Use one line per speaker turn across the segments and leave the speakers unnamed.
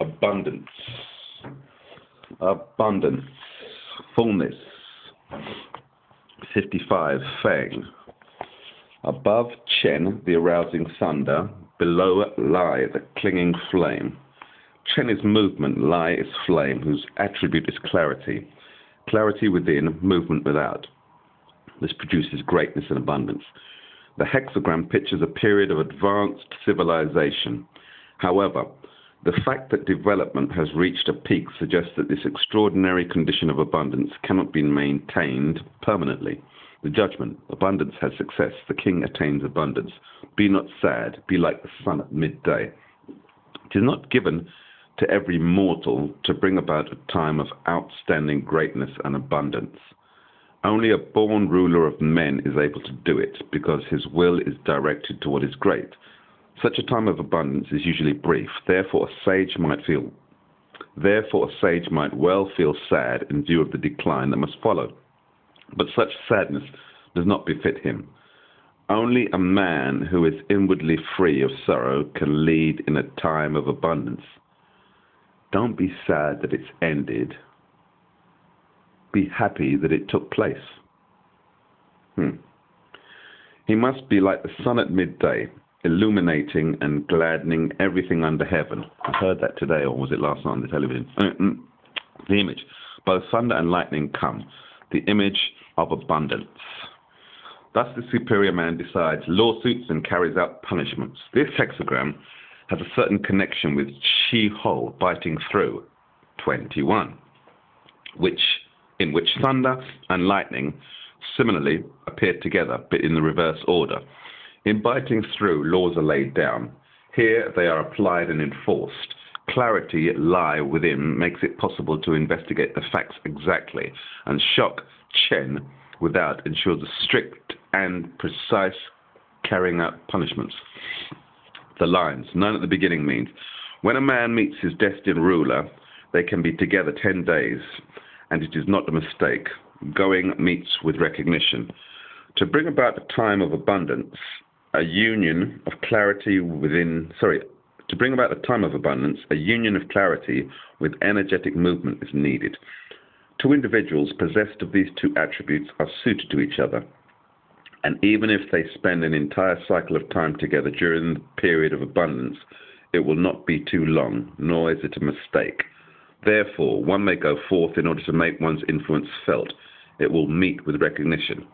Abundance, abundance, fullness. 55, Feng. Above Chen, the arousing thunder. Below Lai, the clinging flame. Chen is movement, Lai is flame, whose attribute is clarity. Clarity within, movement without. This produces greatness and abundance. The hexagram pictures a period of advanced civilization. However, the fact that development has reached a peak suggests that this extraordinary condition of abundance cannot be maintained permanently. The judgment, abundance has success, the king attains abundance. Be not sad, be like the sun at midday. It is not given to every mortal to bring about a time of outstanding greatness and abundance. Only a born ruler of men is able to do it, because his will is directed to what is great. Such a time of abundance is usually brief. Therefore, a sage might well feel sad in view of the decline that must follow. But such sadness does not befit him. Only a man who is inwardly free of sorrow can lead in a time of abundance. Don't be sad that it's ended. Be happy that it took place. He must be like the sun at midday, illuminating and gladdening everything under heaven. I heard that today, or was it last night on the television? The image. Both thunder and lightning come. The image of abundance. Thus the superior man decides lawsuits and carries out punishments. This hexagram has a certain connection with Chi Ho, biting through, 21, in which thunder and lightning similarly appear together, but in the reverse order. In biting through, laws are laid down. Here they are applied and enforced. Clarity lie within makes it possible to investigate the facts exactly, and shock Chen without ensures a strict and precise carrying out punishments. The lines, known at the beginning, means when a man meets his destined ruler, they can be together 10 days, and it is not a mistake. Going meets with recognition. To bring about a time of abundance, a union of clarity to bring about a time of abundance, a union of clarity with energetic movement is needed. Two individuals possessed of these two attributes are suited to each other, and even if they spend an entire cycle of time together during the period of abundance, it will not be too long, nor is it a mistake. Therefore, one may go forth in order to make one's influence felt. It will meet with recognition.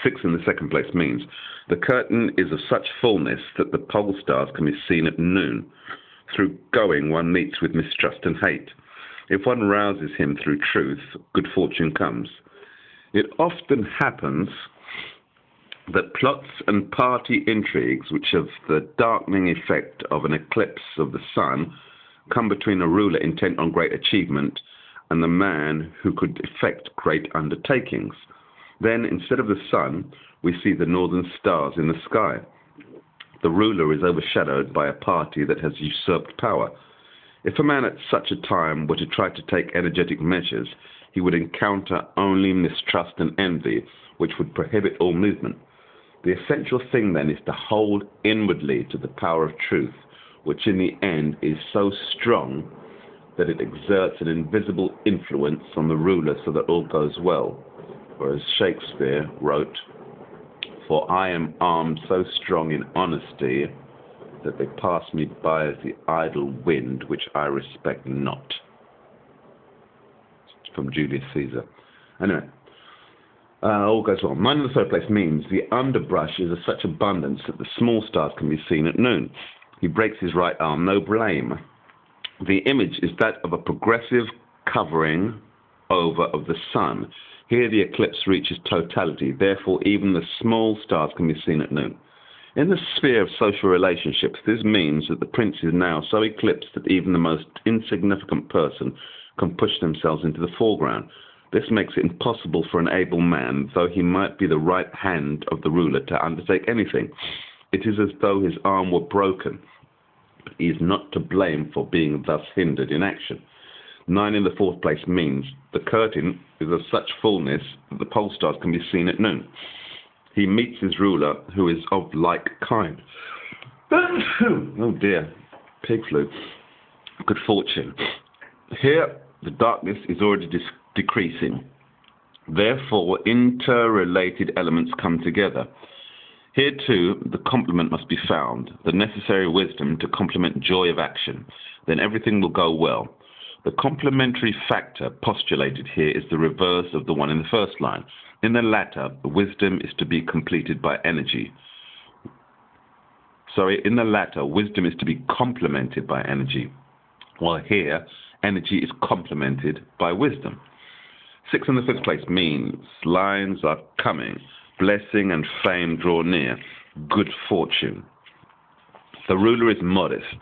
6 in the second place means the curtain is of such fullness that the pole stars can be seen at noon. Through going, one meets with mistrust and hate. If one rouses him through truth, good fortune comes. It often happens that plots and party intrigues, which have the darkening effect of an eclipse of the sun, come between a ruler intent on great achievement and the man who could effect great undertakings. Then, instead of the sun, we see the northern stars in the sky. The ruler is overshadowed by a party that has usurped power. If a man at such a time were to try to take energetic measures, he would encounter only mistrust and envy, which would prohibit all movement. The essential thing then is to hold inwardly to the power of truth, which in the end is so strong that it exerts an invisible influence on the ruler so that all goes well. Whereas Shakespeare wrote, "For I am armed so strong in honesty that they pass me by as the idle wind, which I respect not." From Julius Caesar. Anyway, all goes well. 9 in the third place means the underbrush is of such abundance that the small stars can be seen at noon. He breaks his right arm, no blame. The image is that of a progressive covering over of the sun. Here the eclipse reaches totality, therefore even the small stars can be seen at noon. In the sphere of social relationships, this means that the prince is now so eclipsed that even the most insignificant person can push themselves into the foreground. This makes it impossible for an able man, though he might be the right hand of the ruler, to undertake anything. It is as though his arm were broken, but he is not to blame for being thus hindered in action. 9 in the fourth place means the curtain is of such fullness that the pole stars can be seen at noon. he meets his ruler, who is of like kind. Oh dear, pig flu. Good fortune. Here, the darkness is already decreasing. Therefore, interrelated elements come together. Here too, the complement must be found, the necessary wisdom to complement joy of action. Then everything will go well. The complementary factor postulated here is the reverse of the one in the first line. In the latter, wisdom is to be completed by energy. In the latter, wisdom is to be complemented by energy, while here, energy is complemented by wisdom. 6 in the 5th place means lines are coming, blessing and fame draw near, good fortune. The ruler is modest,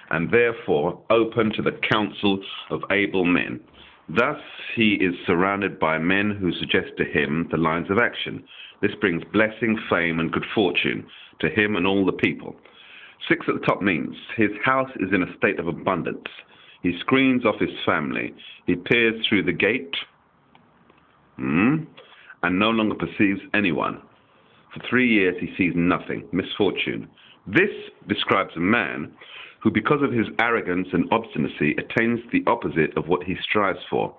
and therefore open to the counsel of able men. Thus he is surrounded by men who suggest to him the lines of action. This brings blessing, fame, and good fortune to him and all the people. 6 at the top means his house is in a state of abundance. He screens off his family. He peers through the gate and no longer perceives anyone. For 3 years he sees nothing, misfortune. This describes a man who, because of his arrogance and obstinacy, attains the opposite of what he strives for.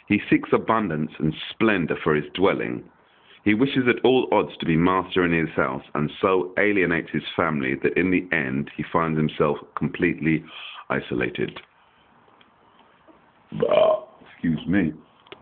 He seeks abundance and splendor for his dwelling. He wishes at all odds to be master in his house, and so alienates his family that in the end he finds himself completely isolated. Excuse me.